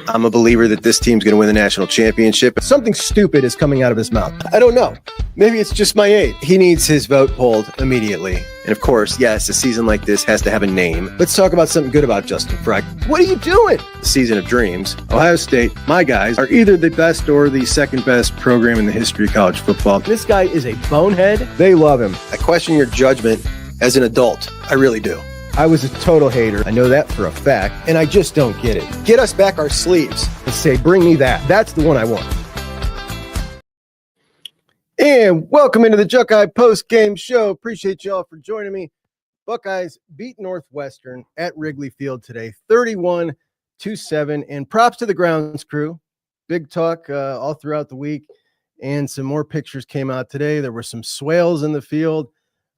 I'm a believer that this team's going to win the national championship. Something stupid is coming out of his mouth. I don't know. Maybe it's just my age. He needs his vote pulled immediately. And of course, yes, a season like this has to have a name. Let's talk about something good about Justin Frye. What are you doing? The season of dreams. Ohio State, my guys, are either the best or the second best program in the history of college football. This guy is a bonehead. They love him. I question your judgment as an adult. I really do. I was a total hater. I know that for a fact, and I just don't get it. Get us back our sleeves. And say, bring me that. That's the one I want. And welcome into the Buckeye Postgame Show. Appreciate y'all for joining me. Buckeyes beat Northwestern at Wrigley Field today, 31-7. And props to the grounds crew. Big talk all throughout the week. And some more pictures came out today. There were some swales in the field.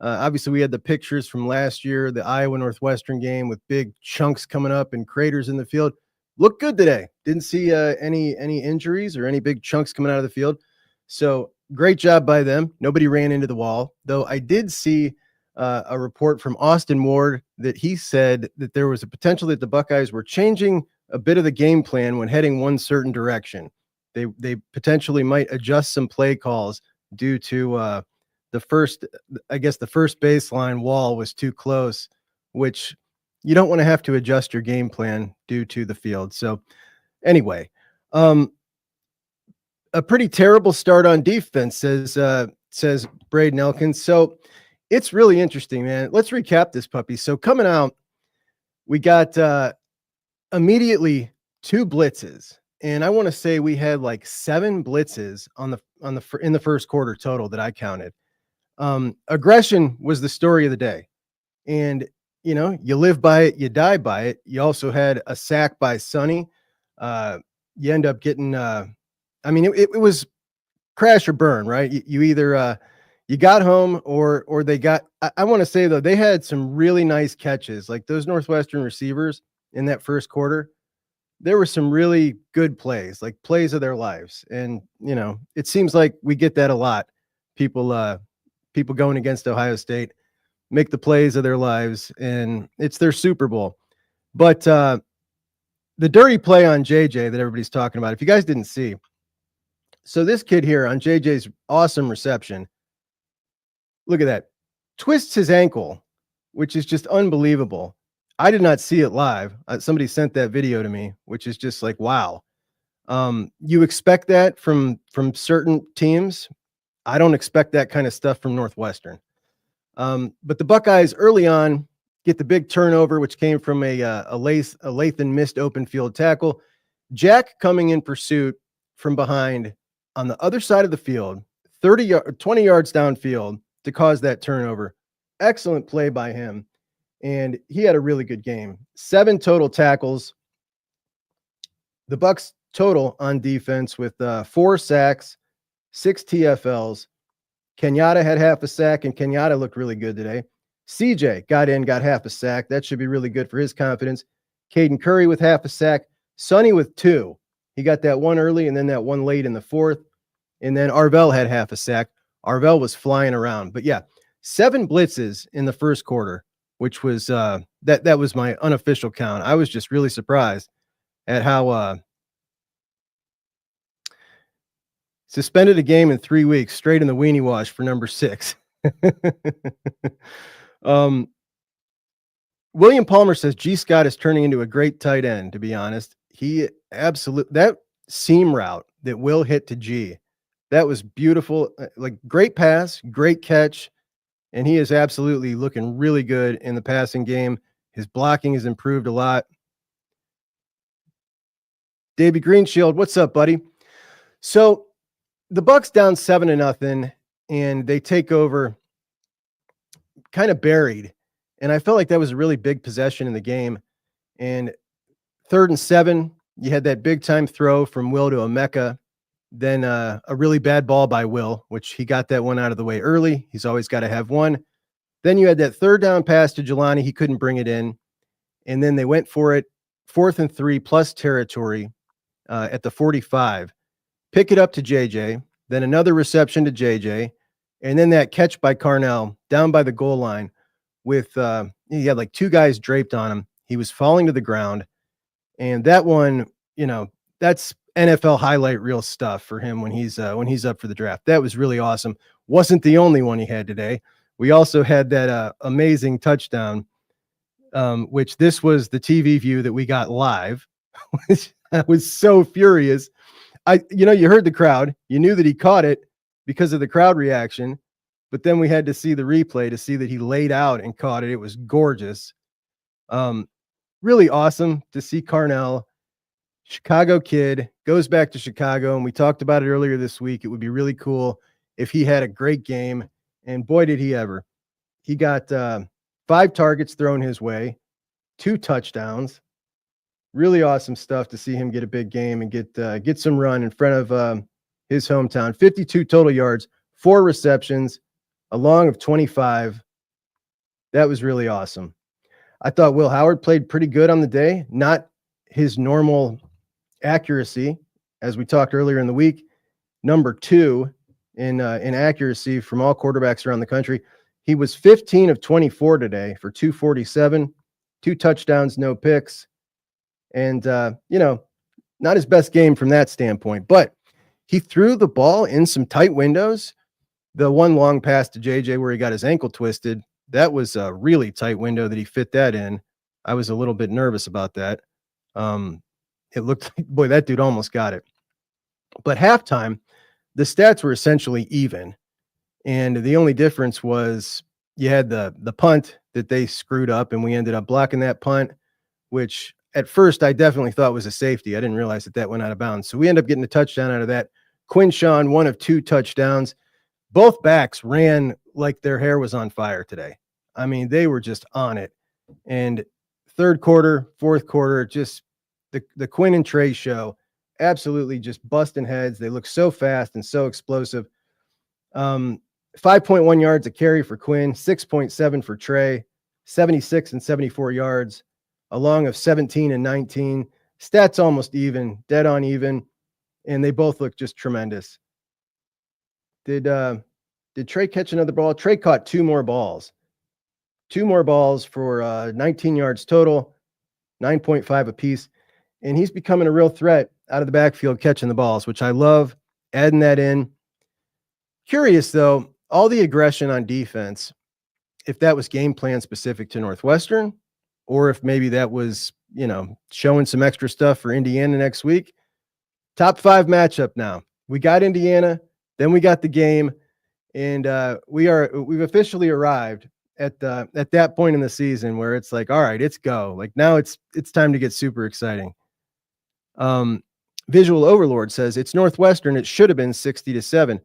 Obviously, we had the pictures from last year, the Iowa-Northwestern game with big chunks coming up and craters in the field. Looked good today. Didn't see any injuries or any big chunks coming out of the field. So great job by them. Nobody ran into the wall, though I did see a report from Austin Ward that he said that there was a potential that the Buckeyes were changing a bit of the game plan when heading one certain direction. They potentially might adjust some play calls due to the first baseline wall was too close, which you don't want to have to adjust your game plan due to the field. So anyway, a pretty terrible start on defense, says Braden Elkins. So it's really interesting, man. Let's recap this puppy. So coming out, we got immediately 2 blitzes. And I want to say we had like 7 blitzes in the first quarter total that I counted. Aggression was the story of the day, and you live by it, you die by it. You also had a sack by Sonny. You end up getting, it was crash or burn, right? You either, you got home or they got, I want to say though, they had some really nice catches, like those Northwestern receivers in that first quarter. There were some really good plays, like plays of their lives. And, it seems like we get that a lot. People going against Ohio State make the plays of their lives, and it's their Super Bowl. But the dirty play on JJ that everybody's talking about, if you guys didn't see, so this kid here on JJ's awesome reception, look at that, twists his ankle, which is just unbelievable. I did not see it live. Somebody sent that video to me, which is just like, wow. You expect that from certain teams. I don't expect that kind of stuff from Northwestern. But the Buckeyes early on get the big turnover, which came from a Lathan missed open field tackle. Jack coming in pursuit from behind on the other side of the field, 20 yards downfield to cause that turnover. Excellent play by him. And he had a really good game. 7 total tackles. The Bucks total on defense with 4 sacks, 6 TFLs. Kenyatta had half a sack, and Kenyatta looked really good today. CJ got half a sack. That should be really good for his confidence. Caden Curry with half a sack. Sonny with 2. He got that one early and then that one late in the 4th. And then Arvell had half a sack. Arvell was flying around. But yeah, 7 blitzes in the first quarter, which was that was my unofficial count. I was just really surprised at how suspended a game in 3 weeks, straight in the weenie wash for number 6. William Palmer says G. Scott is turning into a great tight end, to be honest. That seam route that Will hit to G, that was beautiful. Like, great pass, great catch, and he is absolutely looking really good in the passing game. His blocking has improved a lot. Davey Greenshield, what's up, buddy? So the Bucks down 7-0, and they take over kind of buried. And I felt like that was a really big possession in the game. And 3rd and 7, you had that big time throw from Will to Emeka. Then a really bad ball by Will, which he got that one out of the way early. He's always got to have one. Then you had that 3rd down pass to Jelani. He couldn't bring it in. And then they went for it, 4th and 3 plus territory at the 45. Pick it up to JJ. Then another reception to JJ. And then that catch by Carnell down by the goal line with he had like 2 guys draped on him. He was falling to the ground. And that one, that's NFL highlight reel stuff for him when he's up for the draft. That was really awesome. Wasn't the only one he had today. We also had that amazing touchdown, which this was the TV view that we got live. I was so furious. You heard the crowd. You knew that he caught it because of the crowd reaction, but then we had to see the replay to see that he laid out and caught it. It was gorgeous. Really awesome to see Carnell, Chicago kid, goes back to Chicago, and we talked about it earlier this week. It would be really cool if he had a great game, and boy, did he ever. He got 5 targets thrown his way, 2 touchdowns. Really awesome stuff to see him get a big game and get some run in front of his hometown. 52 total yards, 4 receptions, a long of 25. That was really awesome. I thought Will Howard played pretty good on the day. Not his normal accuracy, as we talked earlier in the week. Number 2 in accuracy from all quarterbacks around the country. He was 15 of 24 today for 247, 2 touchdowns, no picks. And, not his best game from that standpoint, but he threw the ball in some tight windows. The one long pass to JJ where he got his ankle twisted, that was a really tight window that he fit that in. I was a little bit nervous about that. It looked like, boy, that dude almost got it. But halftime, the stats were essentially even. And the only difference was you had the punt that they screwed up, and we ended up blocking that punt, which at first I definitely thought was a safety. I didn't realize that went out of bounds. So we ended up getting a touchdown out of that. Quinshawn, 1 of 2 touchdowns. Both backs ran like their hair was on fire today. I mean, they were just on it. And third quarter, fourth quarter, just the Quinn and Trey show, absolutely just busting heads. They look so fast and so explosive. 5.1 yards a carry for Quinn, 6.7 for Trey, 76 and 74 yards, a long of 17 and 19. Stats almost even, dead on even, and they both look just tremendous. Did Trey catch another ball? Trey caught 2 more balls. 2 more balls for 19 yards total, 9.5 apiece. And he's becoming a real threat out of the backfield catching the balls, which I love, adding that in. Curious, though, all the aggression on defense, if that was game plan specific to Northwestern, or if maybe that was, showing some extra stuff for Indiana next week. Top 5 matchup now. We got Indiana, then we got the game, and we've officially arrived at that point in the season where it's like, all right, it's go. Like now it's time to get super exciting. Visual Overlord says it's Northwestern. It should have been 60-7.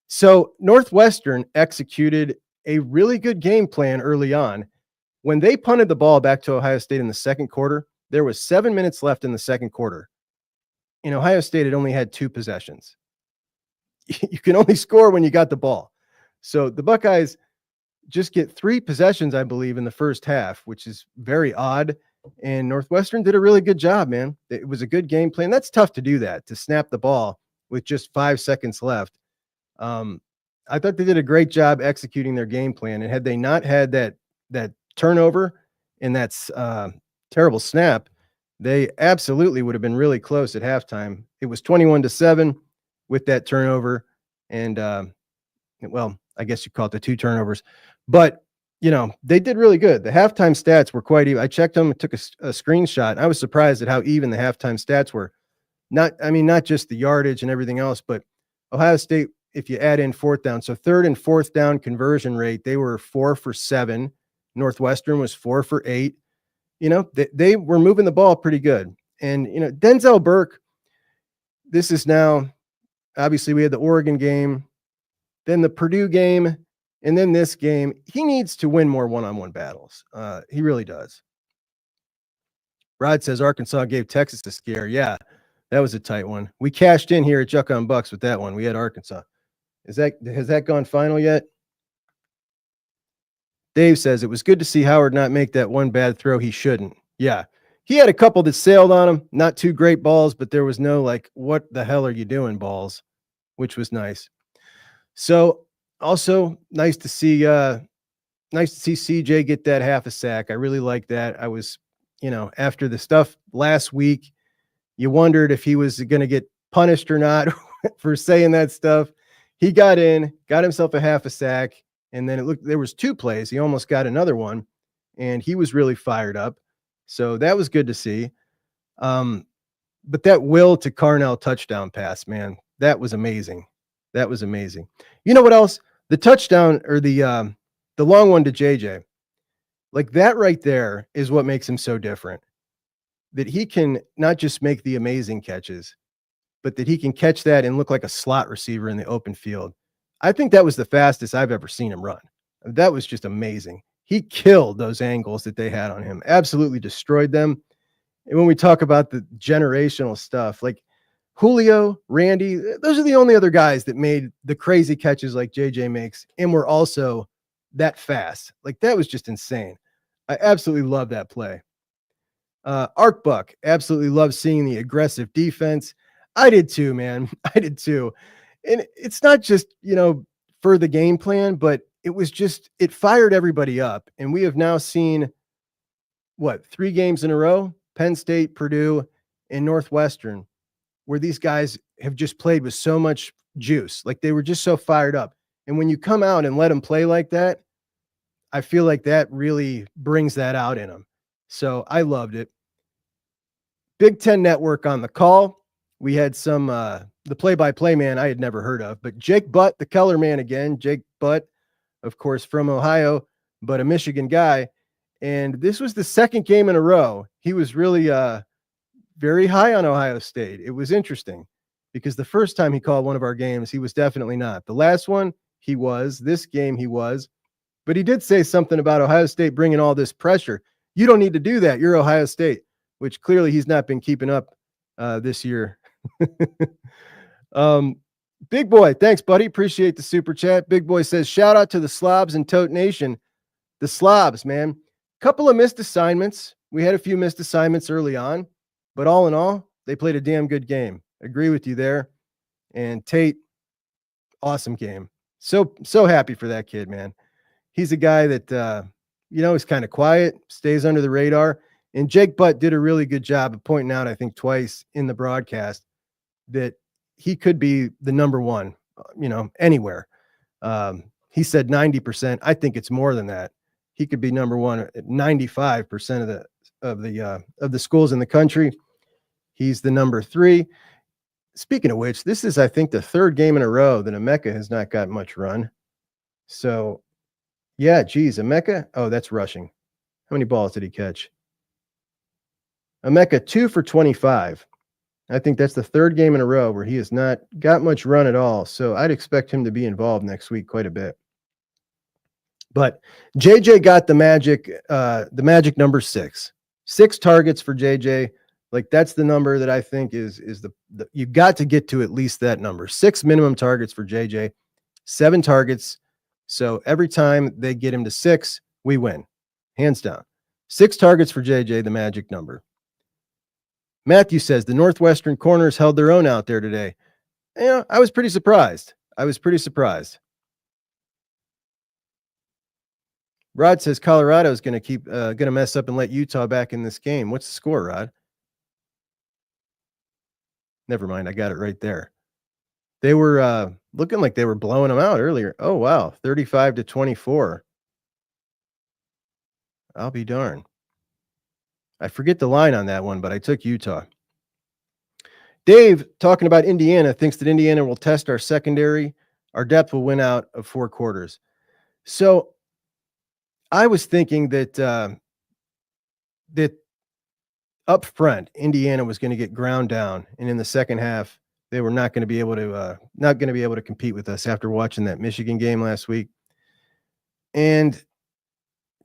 So Northwestern executed a really good game plan early on. When they punted the ball back to Ohio State in the second quarter, there was 7 minutes left in the second quarter. In Ohio State, it only had 2 possessions. You can only score when you got the ball. So the Buckeyes just get 3 possessions, I believe, in the first half, which is very odd. And Northwestern did a really good job, man. It was a good game plan. That's tough to do that, to snap the ball with just 5 seconds left. I thought they did a great job executing their game plan. And had they not had that turnover and that's terrible snap, they absolutely would have been really close at halftime. It was 21-7 with that turnover. And, well, I guess you call it the 2 turnovers, but they did really good. The halftime stats were quite even. I checked them, took a screenshot. I was surprised at how even the halftime stats were. Not just the yardage and everything else, but Ohio State, if you add in 4th down, so 3rd and 4th down conversion rate, they were 4 for 7. Northwestern was 4 for 8. They were moving the ball pretty good. And, Denzel Burke, this is now, obviously we had the Oregon game, then the Purdue game, and then this game. He needs to win more one-on-one battles. He really does. Rod says Arkansas gave Texas a scare. Yeah, that was a tight one. We cashed in here at Juck on Bucks with that one. We had Arkansas. Has that gone final yet? Dave says it was good to see Howard not make that one bad throw he shouldn't. Yeah, he had a couple that sailed on him. Not 2 great balls, but there was no like, what the hell are you doing balls, which was nice. So also nice to see CJ get that half a sack. I really like that. I was, after the stuff last week, You wondered if he was going to get punished or not for saying that stuff. He got in, got himself a half a sack, and then it looked there was 2 plays. He almost got another one, and he was really fired up. So that was good to see. But that Will to Carnell touchdown pass, man, that was amazing. That was amazing. You know what else? The touchdown or the long one to JJ. Like that right there is what makes him so different. That he can not just make the amazing catches, but that he can catch that and look like a slot receiver in the open field. I think that was the fastest I've ever seen him run. That was just amazing. He killed those angles that they had on him, absolutely destroyed them. And when we talk about the generational stuff, like Julio, Randy, those are the only other guys that made the crazy catches like JJ makes and were also that fast. Like that was just insane. I absolutely love that play. Arc Buck, absolutely love seeing the aggressive defense. I did too, man. I did too. And it's not just, for the game plan, but it fired everybody up. And we have now seen 3 games in a row, Penn State, Purdue, and Northwestern, where these guys have just played with so much juice. Like they were just so fired up. And when you come out and let them play like that, I feel like that really brings that out in them. So I loved it. Big Ten Network on the call. We had some, the play-by-play man I had never heard of, but Jake Butt, the Keller man again. Jake Butt, of course, from Ohio, but a Michigan guy. And this was the second game in a row. He was really very high on Ohio State. It was interesting because the first time he called one of our games, he was definitely not. The last one, he was. This game, he was. But he did say something about Ohio State bringing all this pressure. You don't need to do that. You're Ohio State, which clearly he's not been keeping up this year. Big Boy, thanks, buddy. Appreciate the super chat. Big Boy says, shout out to the Slobs and Tote Nation. The Slobs, man. Couple of missed assignments. We had a few missed assignments early on, but all in all, they played a damn good game. Agree with you there. And Tate, awesome game. So happy for that kid, man. He's a guy that, is kind of quiet, stays under the radar. And Jake Butt did a really good job of pointing out, I think twice in the broadcast, that he could be the number one, anywhere. He said 90%. I think it's more than that. He could be number one at 95% of the schools in the country. He's the number 3. Speaking of which, this is, I think, the 3rd game in a row that Emeka has not got much run. So, yeah, geez, Emeka. Oh, that's rushing. How many balls did he catch? Emeka 2 for 25. I think that's the 3rd game in a row where he has not got much run at all. So I'd expect him to be involved next week quite a bit. But JJ got the magic number 6. 6 targets for JJ. Like that's the number that I think is the you've got to get to at least that number. 6 minimum targets for JJ. 7 targets. So every time they get him to 6, we win. Hands down. 6 targets for JJ, the magic number. Matthew says the Northwestern corners held their own out there today. I was pretty surprised. Rod says Colorado is going to mess up and let Utah back in this game. What's the score, Rod? Never mind. I got it right there. They were looking like they were blowing them out earlier. Oh, wow. 35-24. I'll be darned. I forget the line on that one, but I took Utah. Dave, talking about Indiana, thinks that Indiana will test our secondary. Our depth will win out of 4 quarters. So I was thinking that up front, Indiana was going to get ground down, and in the second half, they were not going to be able to compete with us after watching that Michigan game last week. And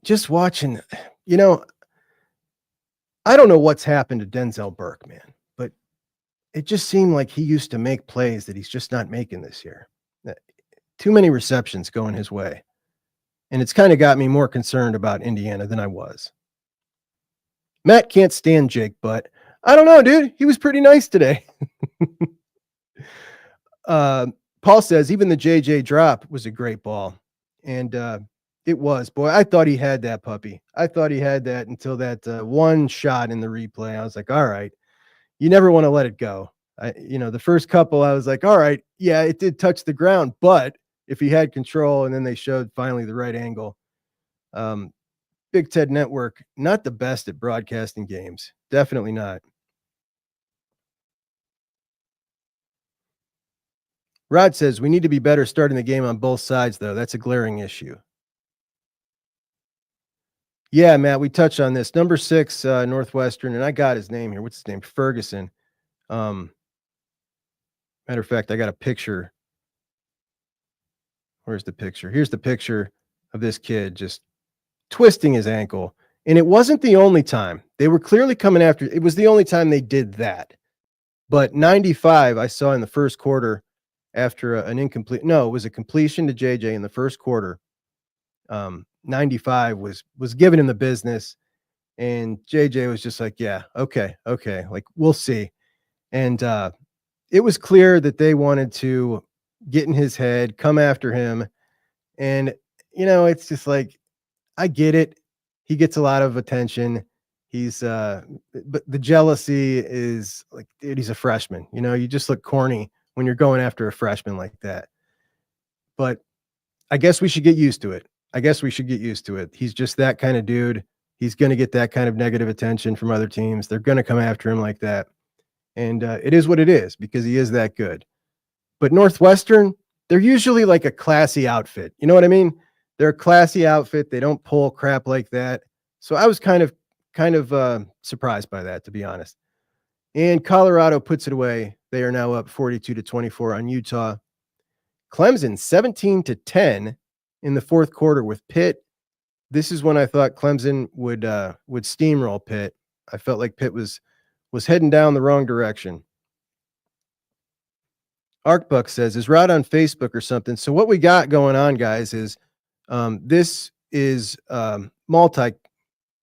just watching, I don't know what's happened to Denzel Burke, man, but it just seemed like he used to make plays that he's just not making this year. Too many receptions going his way. And it's kind of got me more concerned about Indiana than I was. Matt can't stand Jake, but I don't know, dude. He was pretty nice today. Paul says even the JJ drop was a great ball. And it was. Boy, I thought he had that puppy. I thought he had that until that one shot in the replay. I was like, all right, you never want to let it go. The first couple, I was like, all right, yeah, it did touch the ground, but if he had control, and then they showed finally the right angle. Big Ted Network, not the best at broadcasting games. Definitely not. Rod says we need to be better starting the game on both sides, though. That's a glaring issue. Yeah, Matt, we touched on this. Number 6, Northwestern, and I got his name here. What's his name? Ferguson. Matter of fact, I got a picture. Where's the picture? Here's the picture of this kid just twisting his ankle. And it wasn't the only time. They were clearly coming after. It was the only time they did that. But 95, I saw in the first quarter after an incomplete. No, it was a completion to JJ in the first quarter. 95 was giving him the business. And JJ was just like, yeah, okay. Like, we'll see. And it was clear that they wanted to get in his head, come after him. And, it's just like, I get it. He gets a lot of attention. He's, but the jealousy is like, dude, he's a freshman. You just look corny when you're going after a freshman like that. But I guess we should get used to it. He's just that kind of dude. He's going to get that kind of negative attention from other teams. They're going to come after him like that. And it is what it is because he is that good. But Northwestern, they're usually like a classy outfit. You know what I mean? They're a classy outfit. They don't pull crap like that. So I was kind of surprised by that, to be honest. And Colorado puts it away. They are now up 42-24 on Utah. Clemson 17-10 in the fourth quarter with Pitt. This is when I thought Clemson would steamroll Pitt. I felt like Pitt was heading down the wrong direction. Arcbuck says, is Rod on Facebook or something? So what we got going on, guys, is this is multi,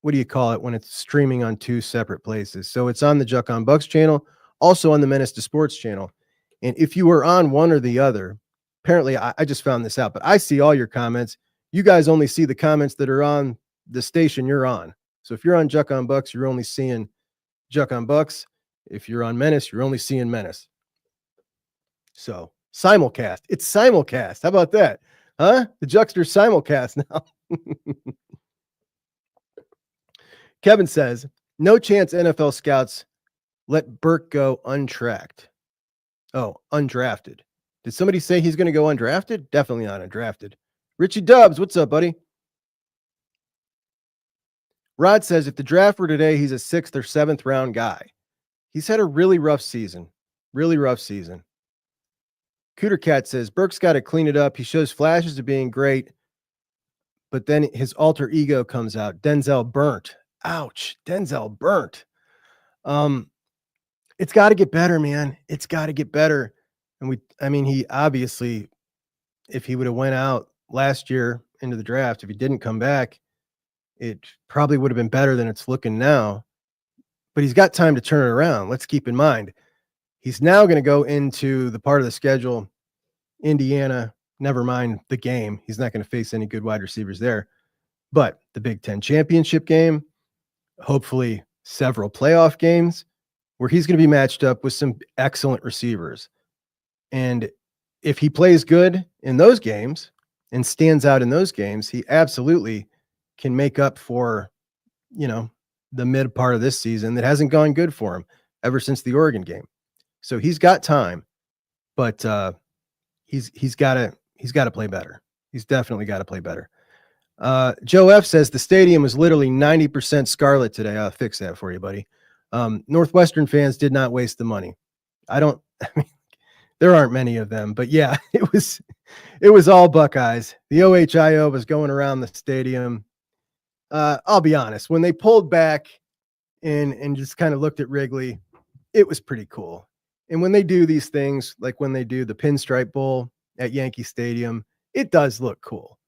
what do you call it when it's streaming on 2 separate places? So it's on the Juck on Bucks channel, also on the Menace to Sports channel. And if you were on one or the other, apparently I just found this out, but I see all your comments. You guys only see the comments that are on the station you're on. So if you're on Juck on Bucks, you're only seeing Juck on Bucks. If you're on Menace, you're only seeing Menace. So simulcast. It's simulcast. How about that? Huh? The Juckster simulcast now. Kevin says, no chance NFL scouts let Burke go untracked. Oh, undrafted. Did somebody say he's going to go undrafted? Definitely not undrafted. Richie Dubs, what's up, buddy? Rod says, if the draft were today, he's a 6th or 7th round guy. He's had a really rough season. Cooter Cat says, Burke's got to clean it up. He shows flashes of being great, but then his alter ego comes out. Denzel burnt. Ouch. Denzel burnt. It's got to get better, man. It's got to get better. And he obviously, if he would have went out last year into the draft, if he didn't come back, it probably would have been better than it's looking now. But he's got time to turn it around. Let's keep in mind, he's now going to go into the part of the schedule, Indiana, never mind the game. He's not going to face any good wide receivers there. But the Big Ten championship game, hopefully several playoff games where he's going to be matched up with some excellent receivers. And if he plays good in those games and stands out in those games, he absolutely can make up for, the mid part of this season that hasn't gone good for him ever since the Oregon game. So he's got time, but he's got to play better. He's definitely got to play better. Joe F says the stadium was literally 90% scarlet today. I'll fix that for you, buddy. Northwestern fans did not waste the money. There aren't many of them, but yeah, it was all Buckeyes. The OHIO was going around the stadium. I'll be honest, when they pulled back and just kind of looked at Wrigley, it was pretty cool. And when they do these things, like when they do the Pinstripe Bowl at Yankee Stadium, it does look cool.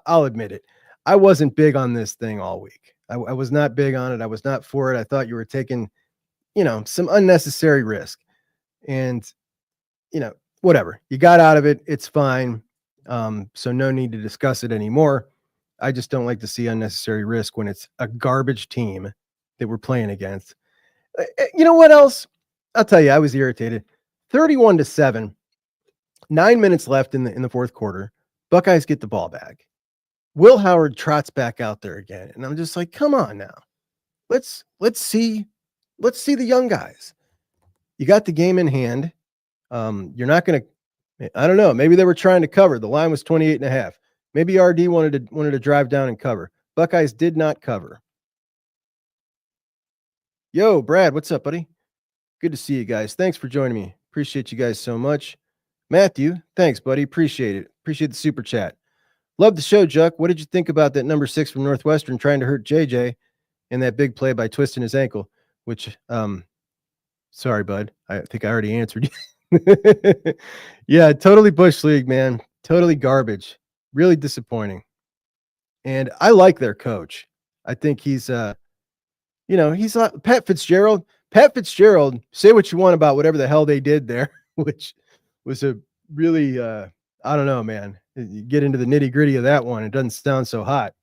I'll admit it. I wasn't big on this thing all week. I was not big on it. I was not for it. I thought you were taking, some unnecessary risk. And, whatever. You got out of it. It's fine. So no need to discuss it anymore. I just don't like to see unnecessary risk when it's a garbage team that we're playing against. You know what else? I'll tell you, I was irritated. 31-7, 9 minutes left in the fourth quarter. Buckeyes get the ball back. Will Howard trots back out there again, and I'm just like, come on now. Let's see the young guys. You got the game in hand. You're not going to, I don't know. Maybe they were trying to cover. The line was 28.5. Maybe RD wanted to drive down and cover. Buckeyes did not cover. Yo, Brad, what's up, buddy? Good to see you guys. Thanks for joining me. Appreciate you guys so much. Matthew, thanks, buddy. Appreciate it. Appreciate the super chat. Love the show, Juck. What did you think about that number 6 from Northwestern trying to hurt JJ in that big play by twisting his ankle? Which, sorry, bud. I think I already answered you. Yeah, totally Bush League, man. Totally garbage. Really disappointing. And I like their coach. I think he's, he's like Pat Fitzgerald. Pat Fitzgerald, say what you want about whatever the hell they did there, which was a really, I don't know, man. You get into the nitty gritty of that one. It doesn't sound so hot.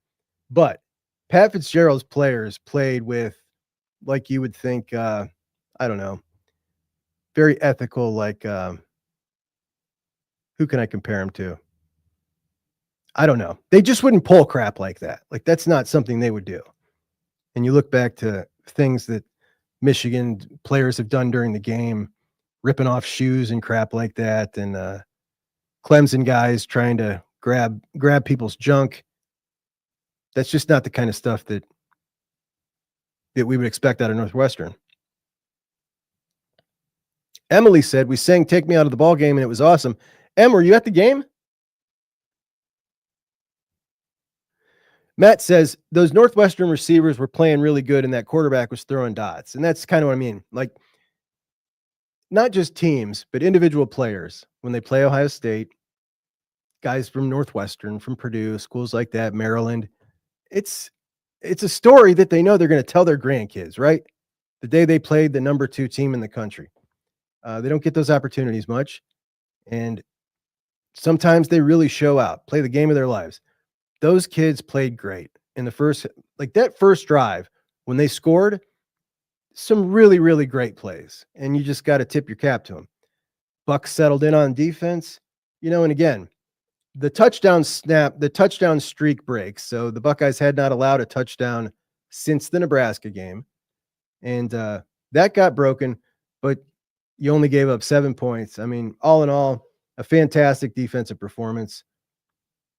But Pat Fitzgerald's players played with, like you would think, I don't know, very ethical, like, who can I compare him to? I don't know. They just wouldn't pull crap like that. Like, that's not something they would do. And you look back to things that Michigan players have done during the game, ripping off shoes and crap like that, and Clemson guys trying to grab people's junk. That's just not the kind of stuff that we would expect out of Northwestern. Emily said, we sang Take Me Out of the Ball Game, and it was awesome. Em, were you at the game? Matt says, those Northwestern receivers were playing really good, and that quarterback was throwing dots. And that's kind of what I mean. Like, not just teams, but individual players. When they play Ohio State, guys from Northwestern, from Purdue, schools like that, Maryland, it's a story that they know they're going to tell their grandkids, right? The day they played the number 2 team in the country. They don't get those opportunities much. And sometimes they really show out, play the game of their lives. Those kids played great in the first, like that first drive when they scored, some really, really great plays. And you just got to tip your cap to them. Buck settled in on defense, and again, the touchdown streak breaks. So the Buckeyes had not allowed a touchdown since the Nebraska game. And that got broken, but you only gave up 7 points. I mean, all in all, a fantastic defensive performance.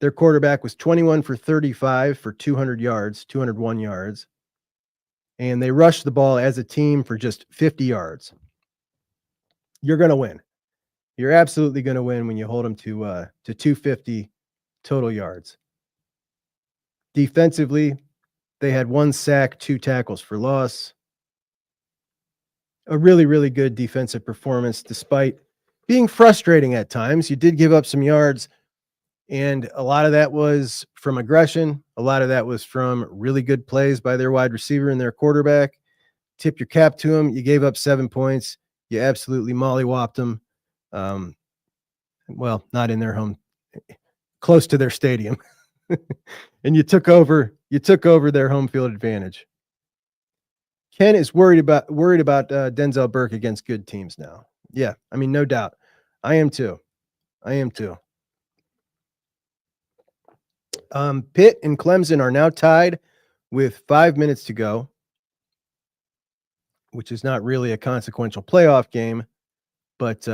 Their quarterback was 21 for 35 for 201 yards. And they rushed the ball as a team for just 50 yards. You're going to win. You're absolutely going to win when you hold them to 250 total yards. Defensively, they had 1 sack, 2 tackles for loss. A really, really good defensive performance, despite being frustrating at times. You did give up some yards, and a lot of that was from aggression. A lot of that was from really good plays by their wide receiver and their quarterback. Tip your cap to them. You gave up 7 points. You absolutely mollywopped them. Well, not in their home, close to their stadium. And you took over their home field advantage. Ken is worried about Denzel Burke against good teams now. Yeah, I mean, no doubt. I am too. Pitt and Clemson are now tied with 5 minutes to go, which is not really a consequential playoff game, but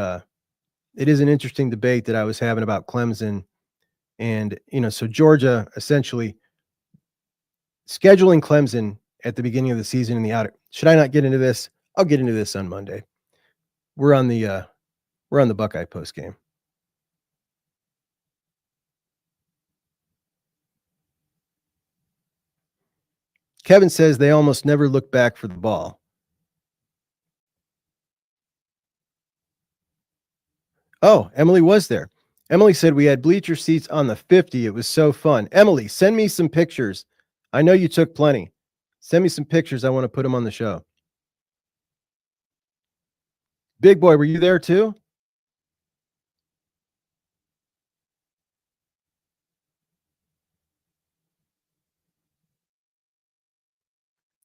it is an interesting debate that I was having about Clemson. And, so Georgia essentially scheduling Clemson at the beginning of the season in the outer. Should I not get into this? I'll get into this on Monday. We're on the Buckeye post game. Kevin says they almost never look back for the ball. Oh, Emily was there. Emily said we had bleacher seats on the 50. It was so fun. Emily, send me some pictures. I know you took plenty. Send me some pictures. I want to put them on the show. Big boy, were you there too?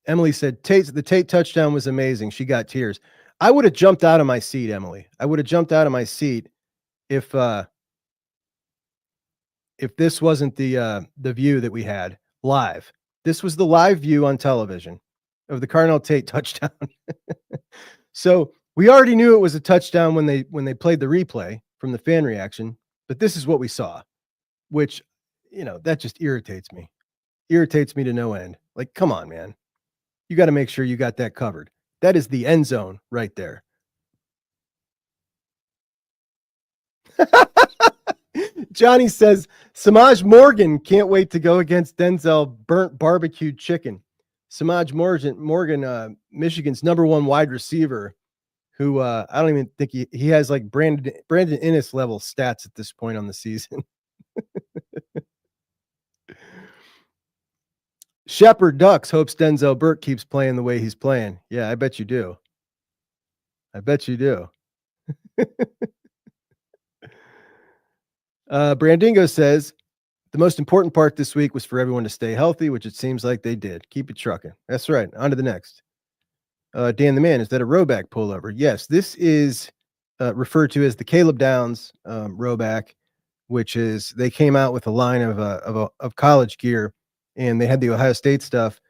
Emily said the Tate touchdown was amazing. She got tears. I would have jumped out of my seat, Emily. I would have jumped out of my seat if this wasn't the view that we had live. This was the live view on television of the Carnell Tate touchdown. So we already knew it was a touchdown when they played the replay from the fan reaction, but this is what we saw, which, that just irritates me. Irritates me to no end. Like, come on, man. You got to make sure you got that covered. That is the end zone right there. Johnny says, Samaj Morgan can't wait to go against Denzel burnt barbecued chicken. Samaj Morgan, Michigan's number one wide receiver, who I don't even think he has like Brandon Innes level stats at this point on the season. Shepherd Ducks hopes Denzel Burke keeps playing the way he's playing. Yeah, I bet you do. I bet you do. Brandingo says, the most important part this week was for everyone to stay healthy, which it seems like they did. Keep it trucking. That's right. On to the next. Dan the Man, is that a rowback pullover? Yes, this is referred to as the Caleb Downs rowback, which is they came out with a line of college gear, and they had the Ohio State stuff.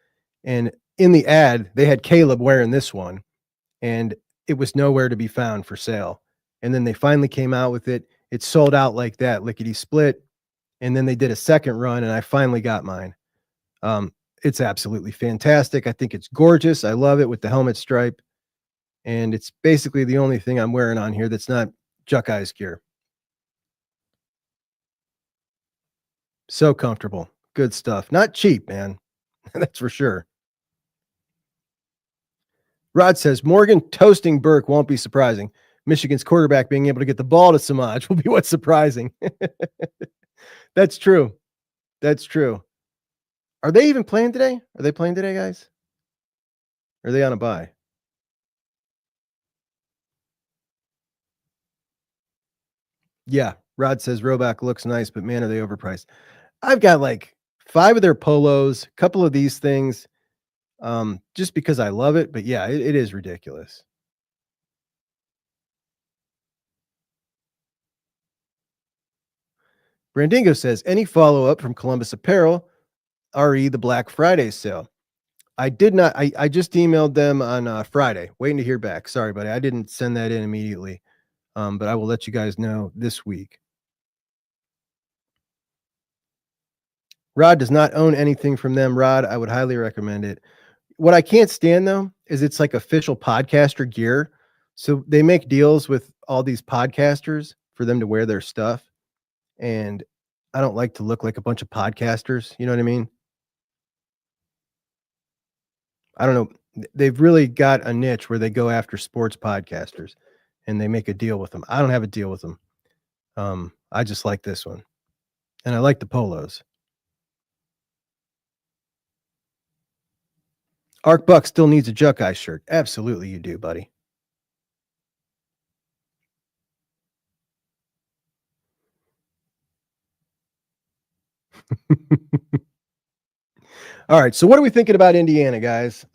And in the ad, they had Caleb wearing this one, and it was nowhere to be found for sale. And then they finally came out with it. It sold out like that, lickety split. And then they did a second run, and I finally got mine. It's absolutely fantastic. I think it's gorgeous. I love it with the helmet stripe. And it's basically the only thing I'm wearing on here that's not Buckeyes gear. So comfortable. Good stuff. Not cheap, man. That's for sure. Rod says, Morgan toasting Burke won't be surprising. Michigan's quarterback being able to get the ball to Samaj will be what's surprising. That's true. That's true. Are they even playing today? Are they playing today, guys? Or are they on a bye? Yeah. Rod says Roback looks nice, but man, are they overpriced. I've got like 5 of their polos, a couple of these things, just because I love it. But yeah, it is ridiculous. Brandingo says, any follow-up from Columbus Apparel, RE the Black Friday sale? I did not. I just emailed them on Friday, waiting to hear back. Sorry, buddy. I didn't send that in immediately, but I will let you guys know this week. Rod does not own anything from them. Rod, I would highly recommend it. What I can't stand, though, is it's like official podcaster gear. So they make deals with all these podcasters for them to wear their stuff. And I don't like to look like a bunch of podcasters. You know what I mean? I don't know. They've really got a niche where they go after sports podcasters and they make a deal with them. I don't have a deal with them. I just like this one. And I like the polos. Ark Buck still needs a Buckeye shirt. Absolutely you do, buddy. All right, so what are we thinking about Indiana, guys?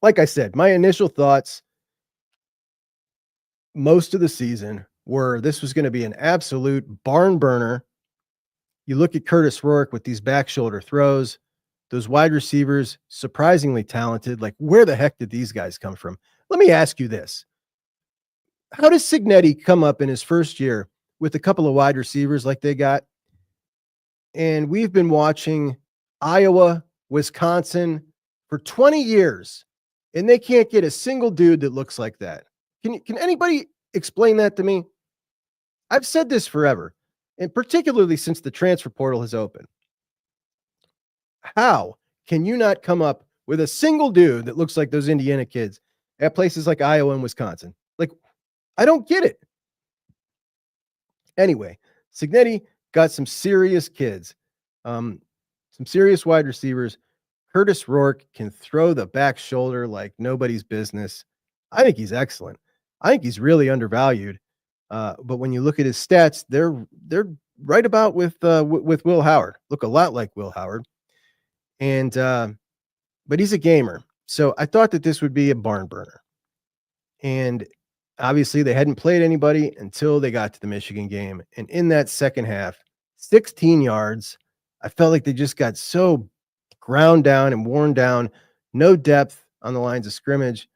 Like I said, my initial thoughts most of the season were this was going to be an absolute barn burner. You look at Curtis Rourke with these back shoulder throws, those wide receivers, surprisingly talented. Like, where the heck did these guys come from? Let me ask you this. How does Cignetti come up in his first year with a couple of wide receivers like they got? And we've been watching Iowa, Wisconsin for 20 years, and they can't get a single dude that looks like that. Can anybody explain that to me? I've said this forever, and particularly since the transfer portal has opened. How can you not come up with a single dude that looks like those Indiana kids at places like Iowa and Wisconsin? Like, I don't get it. Anyway, Cignetti got some serious kids, some serious wide receivers. Curtis Rourke can throw the back shoulder like nobody's business. I think he's excellent. I think he's really undervalued. But when you look at his stats, they're right about with Will Howard. Look a lot like Will Howard. And but he's a gamer. So I thought that this would be a barn burner. And obviously they hadn't played anybody until they got to the Michigan game. And in that second half, 16 yards, I felt like they just got so ground down and worn down, no depth on the lines of scrimmage.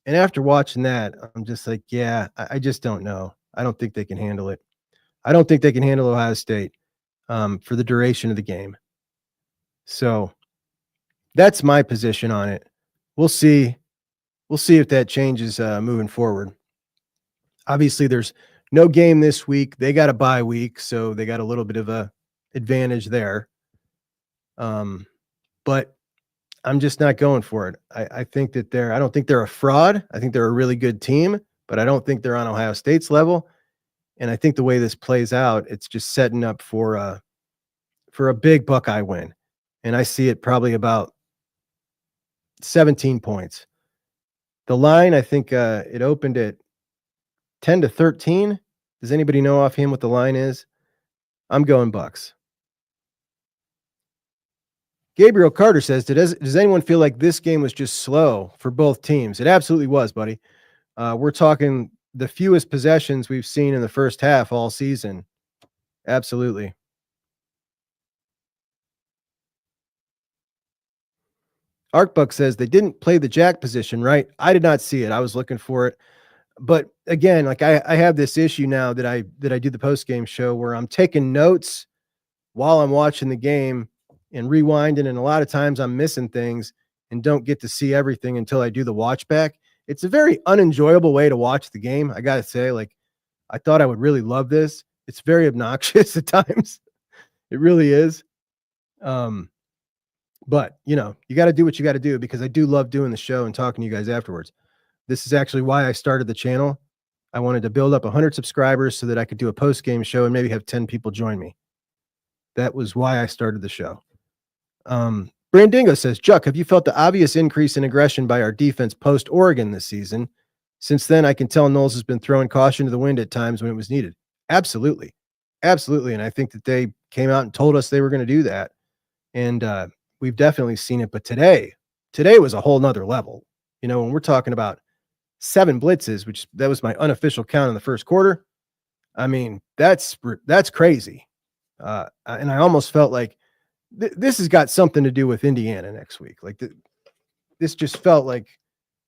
And after watching that, I'm just like, yeah, I just don't know. I don't think they can handle it. I don't think they can handle Ohio State for the duration of the game. So that's my position on it. We'll see. We'll see if that changes moving forward. Obviously, there's no game this week. They got a bye week, so they got a little bit of a advantage there. But I'm just not going for it. I think that I don't think they're a fraud. I think they're a really good team, but I don't think they're on Ohio State's level. And I think the way this plays out, it's just setting up for a big Buckeye win. And I see it probably about 17 points. The line, I think it opened at 10-13. Does anybody know offhand what the line is? I'm going Bucks. Gabriel Carter says, does anyone feel like this game was just slow for both teams? It absolutely was, buddy. We're talking the fewest possessions we've seen in the first half all season. Absolutely. Arcbuck says they didn't play the jack position, right? I did not see it. I was looking for it. But again, like I have this issue now that I do the post-game show where I'm taking notes while I'm watching the game and rewinding, and a lot of times I'm missing things and don't get to see everything until I do the watch back. It's a very unenjoyable way to watch the game. I got to say, like, I thought I would really love this. It's very obnoxious at times. It really is. But you know, you got to do what you got to do, because I do love doing the show and talking to you guys afterwards. This is actually why I started the channel. I wanted to build up 100 subscribers so that I could do a post-game show and maybe have 10 people join me. That was why I started the show. Brandingo says, Chuck, have you felt the obvious increase in aggression by our defense post-Oregon this season? Since then, I can tell Knowles has been throwing caution to the wind at times when it was needed. Absolutely. Absolutely. And I think that they came out and told us they were going to do that. And we've definitely seen it. But today was a whole nother level. You know, when we're talking about 7 blitzes, which that was my unofficial count in the first quarter. I mean, that's crazy. And I almost felt like this has got something to do with Indiana next week. Like this just felt like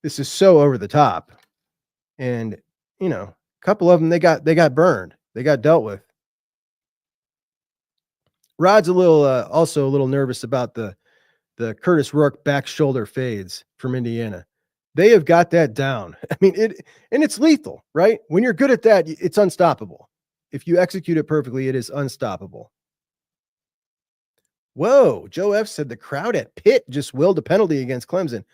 this is so over the top. And, you know, a couple of them, they got burned. They got dealt with. Rod's also a little nervous about the Curtis Rourke back shoulder fades from Indiana. They have got that down. I mean, it's lethal, right? When you're good at that, it's unstoppable. If you execute it perfectly, it is unstoppable. Whoa, Joe F said the crowd at Pitt just willed a penalty against Clemson.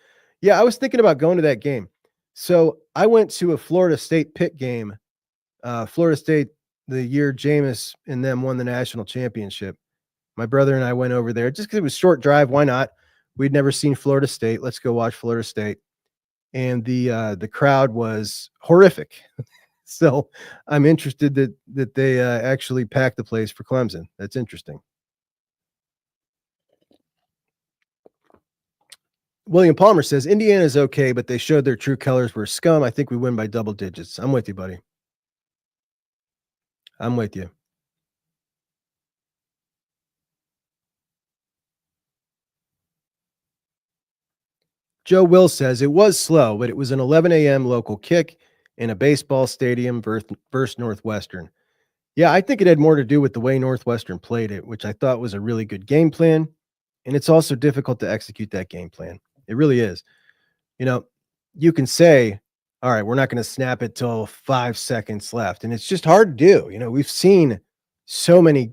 Yeah, I was thinking about going to that game. So I went to a Florida State Pitt game. Florida State, the year Jameis and them won the national championship. My brother and I went over there just because it was a short drive. Why not? We'd never seen Florida State. Let's go watch Florida State. And the crowd was horrific. So I'm interested that they actually packed the place for Clemson. That's interesting. William Palmer says Indiana's okay, but they showed their true colors were scum. I think we win by double digits. I'm with you, buddy. I'm with you. Joe Will says it was slow, but it was an 11 a.m. local kick in a baseball stadium versus Northwestern. Yeah, I think it had more to do with the way Northwestern played it, which I thought was a really good game plan. And it's also difficult to execute that game plan. It really is. You know, you can say, all right, we're not going to snap it till 5 seconds left. And it's just hard to do. You know, we've seen so many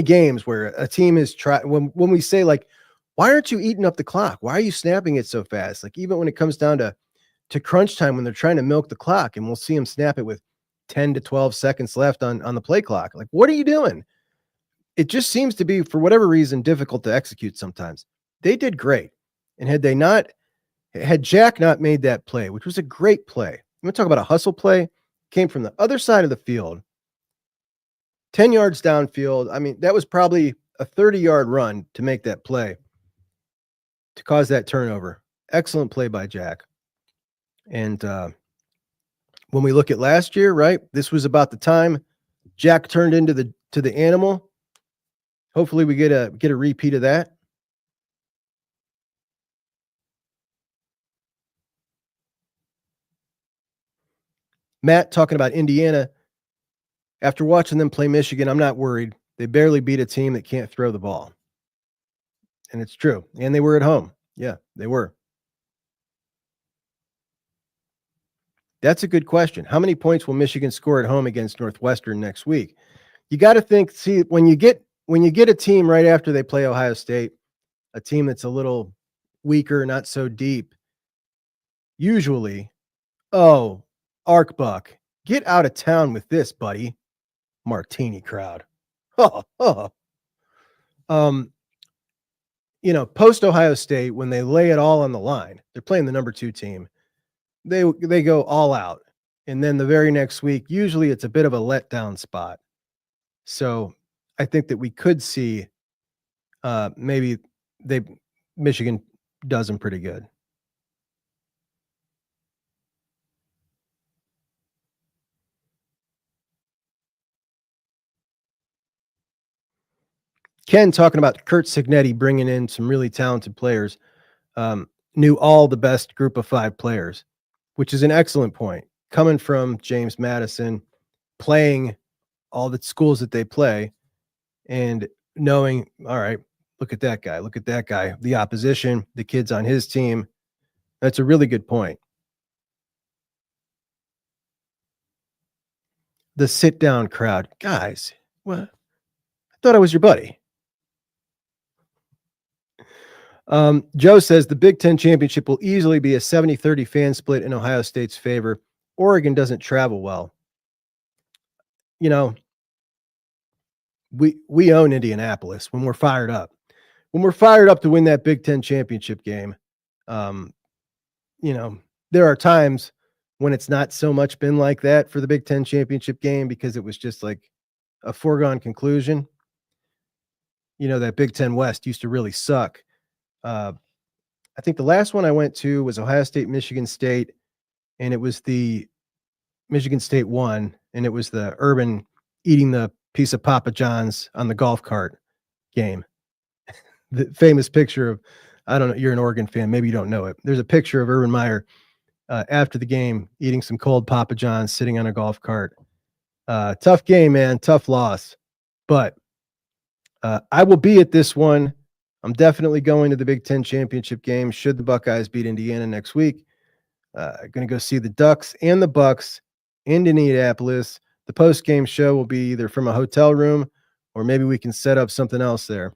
games where a team is when we say, like, why aren't you eating up the clock? Why are you snapping it so fast? Like, even when it comes down to crunch time, when they're trying to milk the clock, and we'll see them snap it with 10 to 12 seconds left on the play clock. Like, what are you doing? It just seems to be, for whatever reason, difficult to execute sometimes. They did great. And had Jack not made that play, which was a great play, I'm going to talk about a hustle play, came from the other side of the field, 10 yards downfield. I mean, that was probably a 30-yard run to make that play, to cause that turnover. Excellent play by Jack. And when we look at last year, right, this was about the time Jack turned into the animal. Hopefully we get a repeat of that. Matt talking about Indiana. After watching them play Michigan, I'm not worried. They barely beat a team that can't throw the ball. And it's true. And they were at home. Yeah, they were. That's a good question. How many points will Michigan score at home against Northwestern next week? You got to think, see, when you get a team right after they play Ohio State, a team that's a little weaker, not so deep, usually, oh, Arc Buck, get out of town with this, buddy. Martini crowd. Post Ohio State, when they lay it all on the line, they're playing the number 2 team. They go all out. And then the very next week, usually it's a bit of a letdown spot. So I think that we could see maybe Michigan does them pretty good. Ken talking about Kurt Signetti bringing in some really talented players, knew all the best group of 5 players, which is an excellent point. Coming from James Madison, playing all the schools that they play, and knowing, all right, look at that guy, the opposition, the kids on his team. That's a really good point. The sit down crowd. Guys, what? I thought I was your buddy. Joe says the Big Ten championship will easily be a 70-30 fan split in Ohio State's favor. Oregon doesn't travel well. You know, we own Indianapolis when we're fired up. When we're fired up to win that Big Ten championship game, there are times when it's not so much been like that for the Big Ten championship game because it was just like a foregone conclusion. That Big Ten West used to really suck. I think the last one I went to was Ohio State, Michigan State, and it was the Michigan State won, and it was the Urban eating the piece of Papa John's on the golf cart game. The famous picture of, I don't know, you're an Oregon fan, maybe you don't know it. There's a picture of Urban Meyer after the game eating some cold Papa John's sitting on a golf cart. Tough game, man, tough loss. But I will be at this one. I'm definitely going to the Big Ten championship game should the Buckeyes beat Indiana next week. Going to go see the Ducks and the Bucks in Indianapolis. The post-game show will be either from a hotel room or maybe we can set up something else there.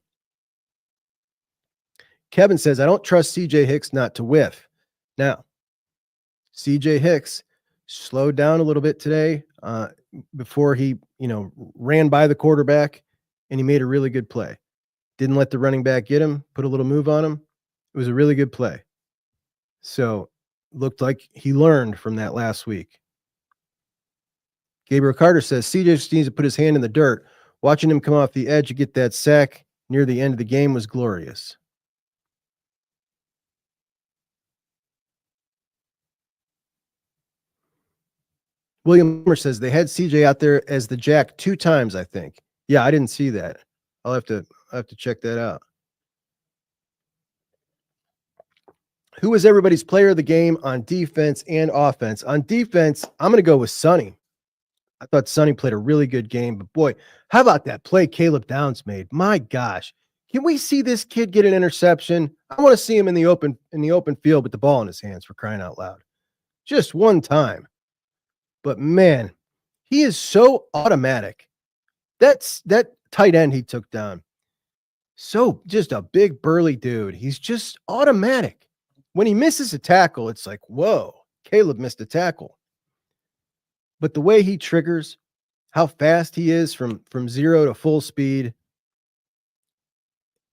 Kevin says, I don't trust CJ Hicks not to whiff. Now, CJ Hicks slowed down a little bit today before he, ran by the quarterback and he made a really good play. Didn't let the running back get him, put a little move on him. It was a really good play. So looked like he learned from that last week. Gabriel Carter says, CJ just needs to put his hand in the dirt. Watching him come off the edge to get that sack near the end of the game was glorious. William Homer says they had CJ out there as the jack 2 times, I think. Yeah, I didn't see that. I'll have to check that out. Who was everybody's player of the game on defense and offense? On defense, I'm going to go with Sonny. I thought Sonny played a really good game, but boy, how about that play Caleb Downs made? My gosh. Can we see this kid get an interception? I want to see him in the open field with the ball in his hands, for crying out loud. Just one time. But man, he is so automatic. That tight end he took down. So just a big burly dude. He's just automatic. When he misses a tackle, it's like, whoa, Caleb missed a tackle. But the way he triggers, how fast he is from 0 to full speed,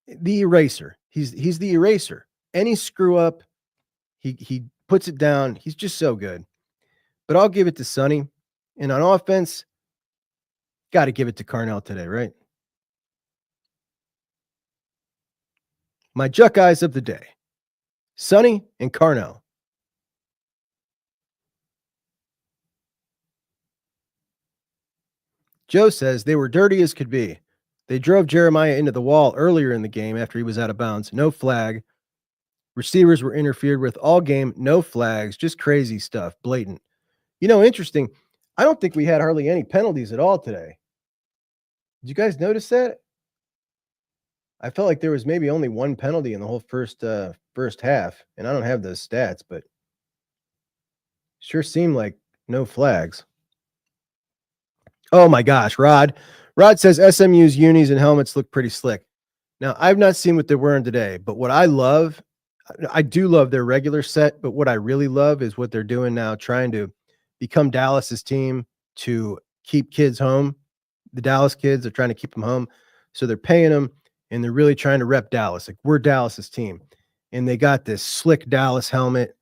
the eraser. He's the eraser. Any screw up, he puts it down. He's just so good. But I'll give it to Sonny. And on offense, got to give it to Carnell today, right? My Juckeyes of the day, Sonny and Carnell. Joe says they were dirty as could be. They drove Jeremiah into the wall earlier in the game after he was out of bounds. No flag. Receivers were interfered with all game. No flags. Just crazy stuff. Blatant. Interesting. I don't think we had hardly any penalties at all today. Did you guys notice that? I felt like there was maybe only one penalty in the whole first half, and I don't have those stats, but sure seemed like no flags. Oh my gosh, Rod. Rod says SMU's unis and helmets look pretty slick. Now, I've not seen what they're wearing today, but what I do love their regular set, but what I really love is what they're doing now, trying to become Dallas's team to keep kids home. The Dallas kids are trying to keep them home. So they're paying them, and they're really trying to rep Dallas. Like, we're Dallas's team. And they got this slick Dallas helmet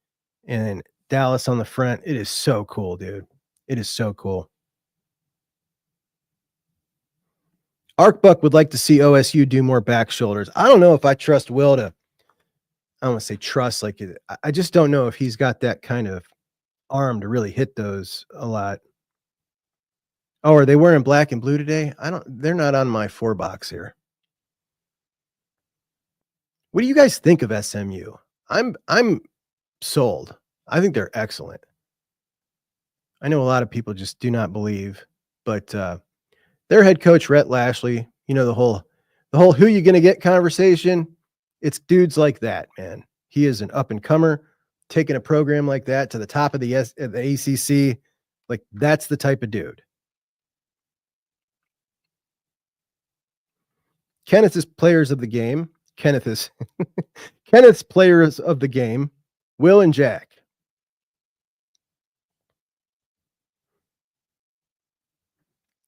and Dallas on the front. It is so cool, dude. It is so cool. Arcbuck would like to see OSU do more back shoulders. I don't know if I trust Will to, I don't want to say trust, like I just don't know if he's got that kind of arm to really hit those a lot. Oh, are they wearing black and blue today? They're not on my 4-box here. What do you guys think of SMU? I'm sold. I think they're excellent. I know a lot of people just do not believe, but their head coach, Rhett Lashley, the whole who you going to get conversation, it's dudes like that, man. He is an up-and-comer, taking a program like that to the top of the ACC. Like, that's the type of dude. Kenneth's players of the game. Kenneth's players of the game, Will and Jack.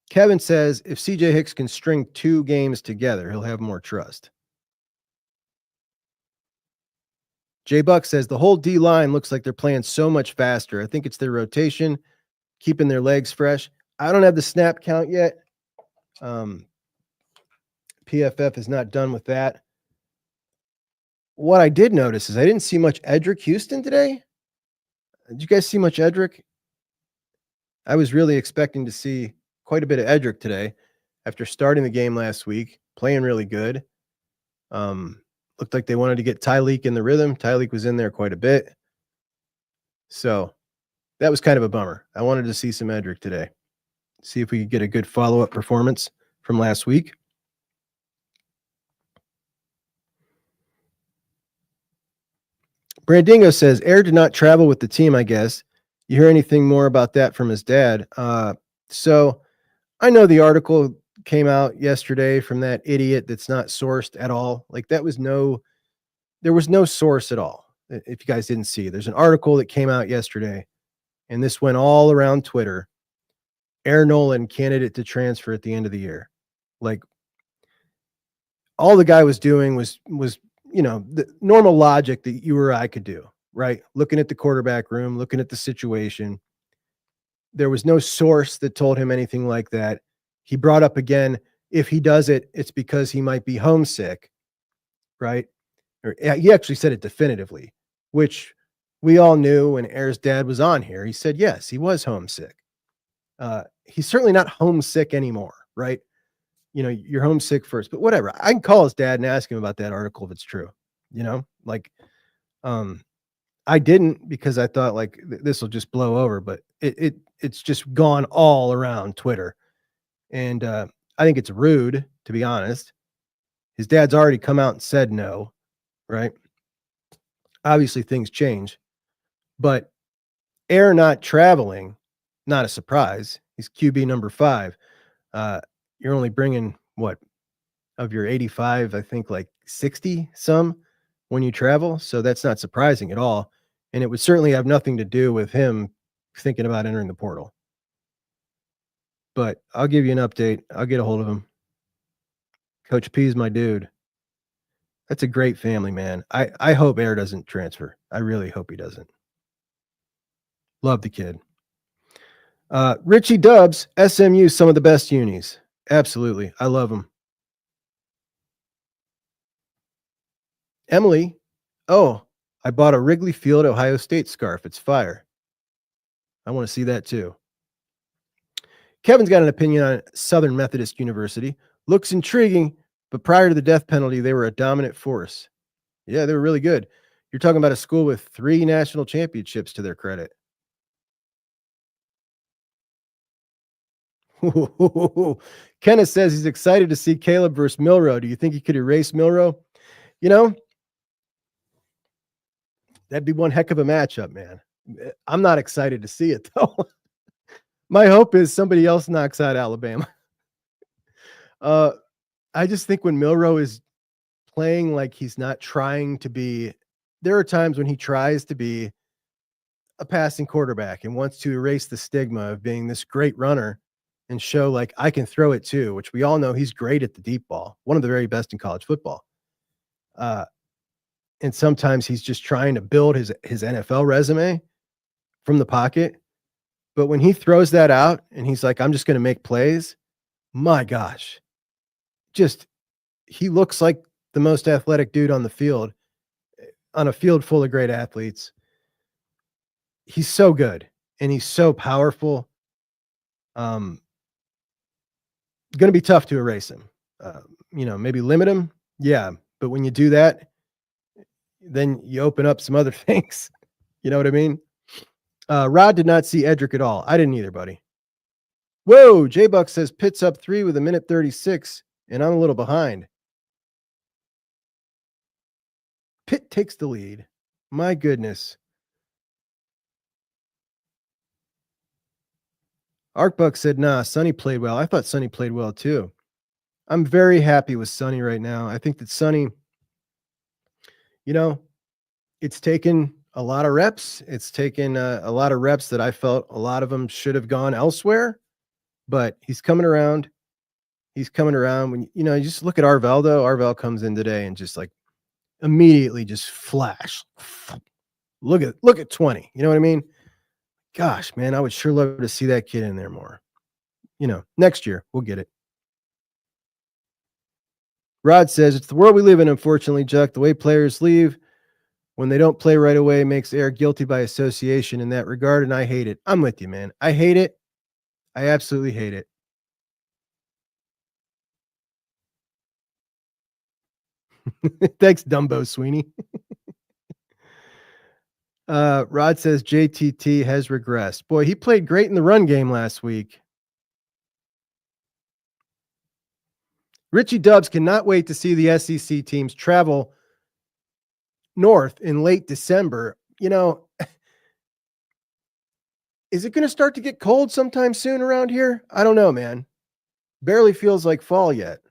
Kevin says if CJ Hicks can string 2 games together, he'll have more trust. Jay Buck says the whole D line looks like they're playing so much faster. I think it's their rotation, keeping their legs fresh. I don't have the snap count yet. PFF is not done with that. What I did notice is I didn't see much Edric Houston today. Did you guys see much Edric? I was really expecting to see quite a bit of Edric today after starting the game last week, playing really good. Looked like they wanted to get Tyleek in the rhythm. Tyleek was in there quite a bit. So that was kind of a bummer. I wanted to see some Edric today. See if we could get a good follow-up performance from last week. Brandingo says, Air did not travel with the team, I guess. You hear anything more about that from his dad? So I know the article came out yesterday from that idiot that's not sourced at all. Like, there was no source at all. If you guys didn't see, there's an article that came out yesterday, and this went all around Twitter. Air Nolan candidate to transfer at the end of the year. Like, all the guy was doing was the normal logic that you or I could do, right? Looking at the quarterback room, looking at the situation. There was no source that told him anything like that. He brought up again, if he does it, it's because he might be homesick, right? He actually said it definitively, which we all knew when Air's dad was on here. He said, yes, he was homesick. He's certainly not homesick anymore, right? You're homesick first, but whatever. I can call his dad and ask him about that article if it's true. I didn't, because I thought like this will just blow over, but it's just gone all around Twitter. And I think it's rude, to be honest. His dad's already come out and said no, right? Obviously things change, but Air not traveling, not a surprise. He's QB number 5. You're only bringing what of your 85, I think like 60 some when you travel. So that's not surprising at all. And it would certainly have nothing to do with him thinking about entering the portal. But I'll give you an update. I'll get a hold of him. Coach P is my dude. That's a great family, man. I hope Air doesn't transfer. I really hope he doesn't. Love the kid. Richie Dubs, SMU, some of the best unis. Absolutely. I love them. Emily, oh, I bought a Wrigley Field Ohio State scarf. It's fire. I want to see that too. Kevin's got an opinion on Southern Methodist University. Looks intriguing, but prior to the death penalty, they were a dominant force. Yeah, they were really good. You're talking about a school with 3 national championships to their credit. Kenneth says he's excited to see Caleb versus Milrow. Do you think he could erase Milrow? You know, that'd be one heck of a matchup, man. I'm not excited to see it, though. My hope is somebody else knocks out Alabama. I just think when Milrow is playing like he's not trying to be, there are times when he tries to be a passing quarterback and wants to erase the stigma of being this great runner and show like I can throw it too, which we all know he's great at the deep ball, one of the very best in college football. And sometimes he's just trying to build his NFL resume from the pocket. But when he throws that out and he's like, I'm just going to make plays, my gosh, he looks like the most athletic dude on the field, on a field full of great athletes. He's so good and he's so powerful. Going to be tough to erase him. Maybe limit him. Yeah. But when you do that, then you open up some other things. You know what I mean? Rod did not see Edric at all. I didn't either, buddy. Whoa, J-Buck says Pitt's up 3 with 1:36, and I'm a little behind. Pitt takes the lead. My goodness. Arkbuck said, nah, Sonny played well. I thought Sonny played well too. I'm very happy with Sonny right now. I think that Sonny, it's taken a lot of reps. It's taken a lot of reps that I felt a lot of them should have gone elsewhere, but he's coming around. He's coming around. When you just look at Arvel though. Arvel comes in today and just like immediately just flash. Look at 20. You know what I mean? Gosh, man, I would sure love to see that kid in there more. Next year we'll get it. Rod says it's the world we live in, unfortunately, Chuck. The way players leave when they don't play right away makes Air guilty by association in that regard, and I hate it. I'm with you, man. I hate it. I absolutely hate it. Thanks, Dumbo Sweeney. Rod says JTT has regressed. Boy, he played great in the run game last week. Richie Dubs cannot wait to see the SEC teams travel north in late December. Is it going to start to get cold sometime soon around here? I don't know, man. Barely feels like fall yet.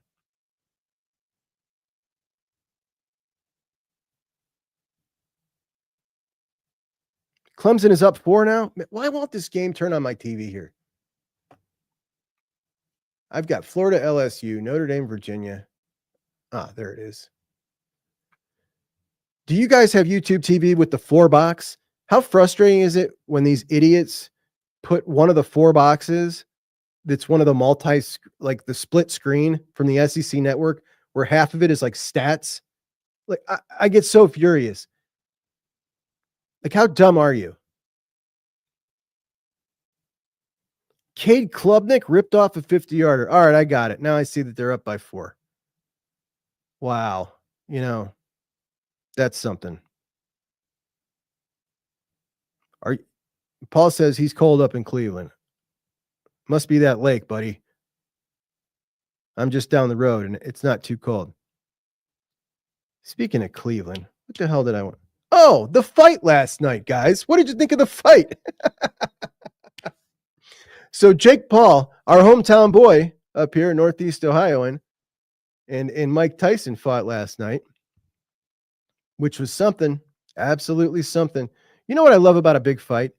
Clemson is up 4 now. Why won't this game turn on my TV here? I've got Florida, LSU, Notre Dame, Virginia. There it is. Do you guys have YouTube TV with the 4 box? How frustrating is it when these idiots put one of the 4 boxes that's one of the like the split screen from the SEC network where half of it is like stats? Like I get so furious. Like, how dumb are you? Cade Klubnik ripped off a 50-yarder. All right, I got it. Now I see that they're up by 4. Wow. That's something. Paul says he's cold up in Cleveland. Must be that lake, buddy. I'm just down the road and it's not too cold. Speaking of Cleveland, what the hell did I want? Oh, the fight last night, guys. What did you think of the fight? So Jake Paul, our hometown boy up here in Northeast Ohio, and Mike Tyson fought last night, which was something, absolutely something. You know what I love about a big fight?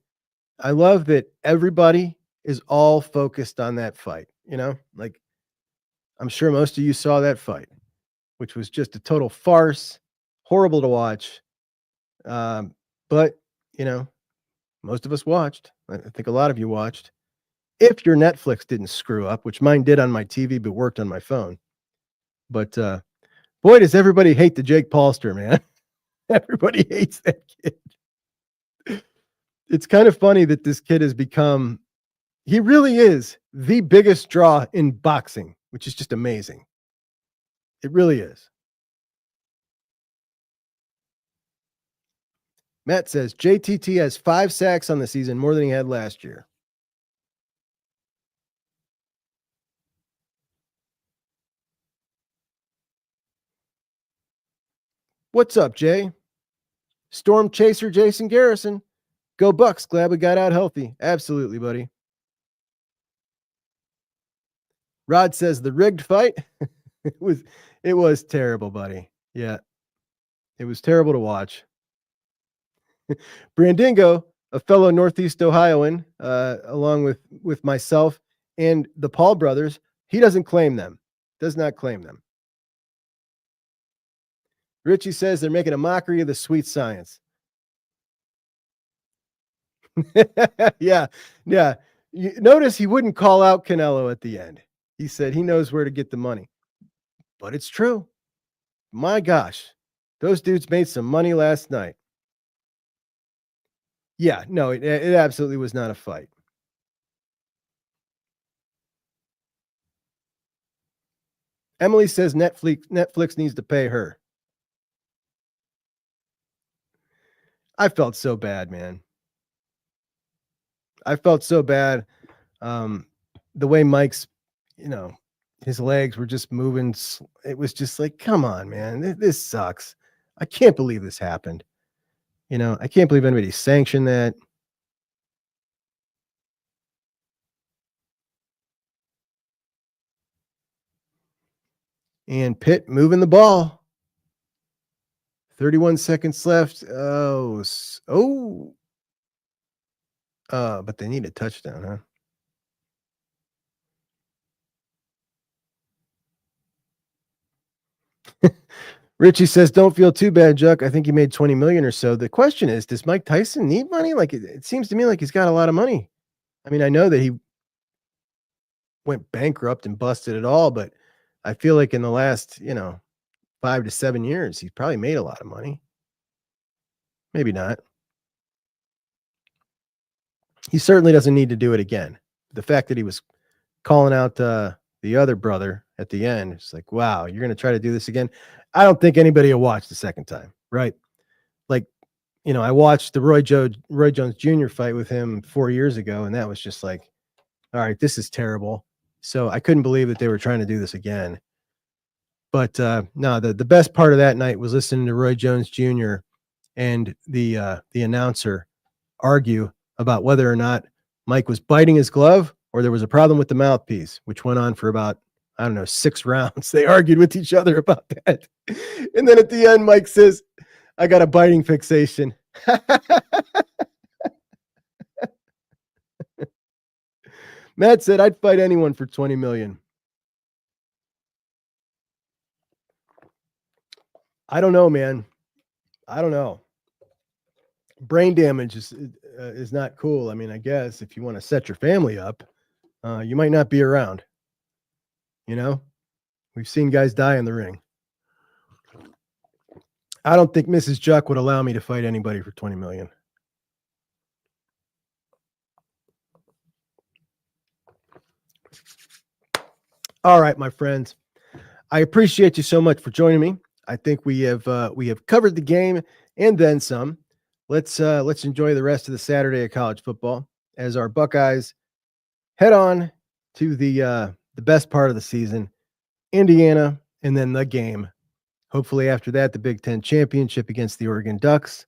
I love that everybody is all focused on that fight. Like I'm sure most of you saw that fight, which was just a total farce, horrible to watch. But most of us watched. I think a lot of you watched. If your Netflix didn't screw up, which mine did on my TV, but worked on my phone. But boy, does everybody hate the Jake Paulster, man. Everybody hates that kid. It's kind of funny that this kid has become He really is the biggest draw in boxing, which is just amazing. It really is. Matt says JTT has 5 sacks on the season, more than he had last year. What's up, Jay? Storm Chaser Jason Garrison. Go Bucks. Glad we got out healthy. Absolutely, buddy. Rod says the rigged fight. it was terrible, buddy. Yeah. It was terrible to watch. Brandingo, a fellow Northeast Ohioan, along with myself and the Paul brothers, he doesn't claim them. Does not claim them. Richie says they're making a mockery of the sweet science. Yeah. Notice he wouldn't call out Canelo at the end. He said he knows where to get the money. But it's true. My gosh, those dudes made some money last night. Yeah, no, it absolutely was not a fight. Emily says Netflix needs to pay her. I felt so bad, man. I felt so bad. The way Mike's, his legs were just moving. It was just like, come on, man. This sucks. I can't believe this happened. I can't believe anybody sanctioned that. And Pitt moving the ball. 31 seconds left. But they need a touchdown, huh? Richie says, don't feel too bad, Juck. I think he made 20 million or so. The question is, does Mike Tyson need money? Like, it seems to me like he's got a lot of money. I mean, I know that he went bankrupt and busted it all, but I feel like in the last, 5 to 7 years, he's probably made a lot of money. Maybe not. He certainly doesn't need to do it again. The fact that he was calling out the other brother at the end, it's like, wow, you're going to try to do this again? I don't think anybody will watch the second time, right? Like, I watched the Roy Jones Jr. fight with him 4 years ago, and that was just like, all right, this is terrible. So I couldn't believe that they were trying to do this again. But no, the best part of that night was listening to Roy Jones Jr. and the announcer argue about whether or not Mike was biting his glove or there was a problem with the mouthpiece, which went on for about, 6 rounds. They argued with each other about that. And then at the end, Mike says, I got a biting fixation. Matt said, I'd fight anyone for 20 million. I don't know, man. I don't know. Brain damage is not cool. I mean, I guess if you want to set your family up, you might not be around. We've seen guys die in the ring. I don't think Mrs. Juck would allow me to fight anybody for 20 million. All right, my friends. I appreciate you so much for joining me. I think we have covered the game and then some. Let's enjoy the rest of the Saturday of college football as our Buckeyes head on to the best part of the season, Indiana, and then the game. Hopefully after that, the Big Ten championship against the Oregon Ducks,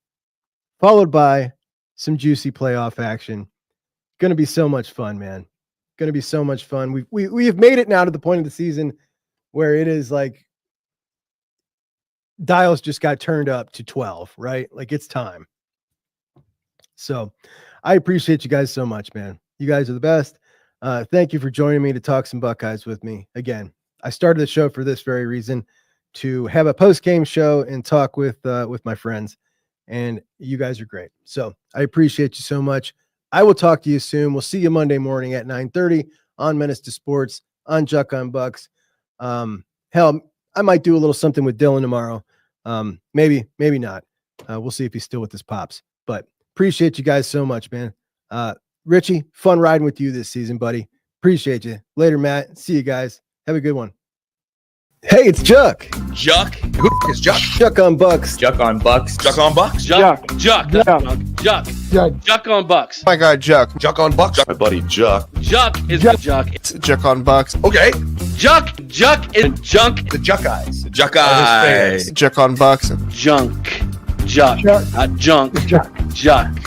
followed by some juicy playoff action. Going to be so much fun, man. Going to be so much fun. We have made it now to the point of the season where it is like dials just got turned up to 12, right? Like it's time. So I appreciate you guys so much, man. You guys are the best. Thank you for joining me to talk some Buckeyes with me. Again, I started the show for this very reason, to have a post-game show and talk with my friends, and you guys are great. So I appreciate you so much. I will talk to you soon. We'll see you Monday morning at 9:30 on Menace to Sports on Juck on Bucks. Hell, I might do a little something with Dylan tomorrow. Maybe not. We'll see if he's still with his pops, but appreciate you guys so much, man. Richie, fun riding with you this season, buddy. Appreciate you. Later, Matt. See you guys. Have a good one. Hey, it's Juck. Juck. Who is Juck? Juck on Bucks. Juck on Bucks. Juck on Bucks. Juck. Juck on Bucks. My guy Juck. Juck on Bucks. My buddy Juck. Juck is the Juck. It's Juck on Bucks. Okay. Juck is junk. The Buckeyes. The Buckeyes. Juck on Bucks. Junk. Juck. Not junk. Juck.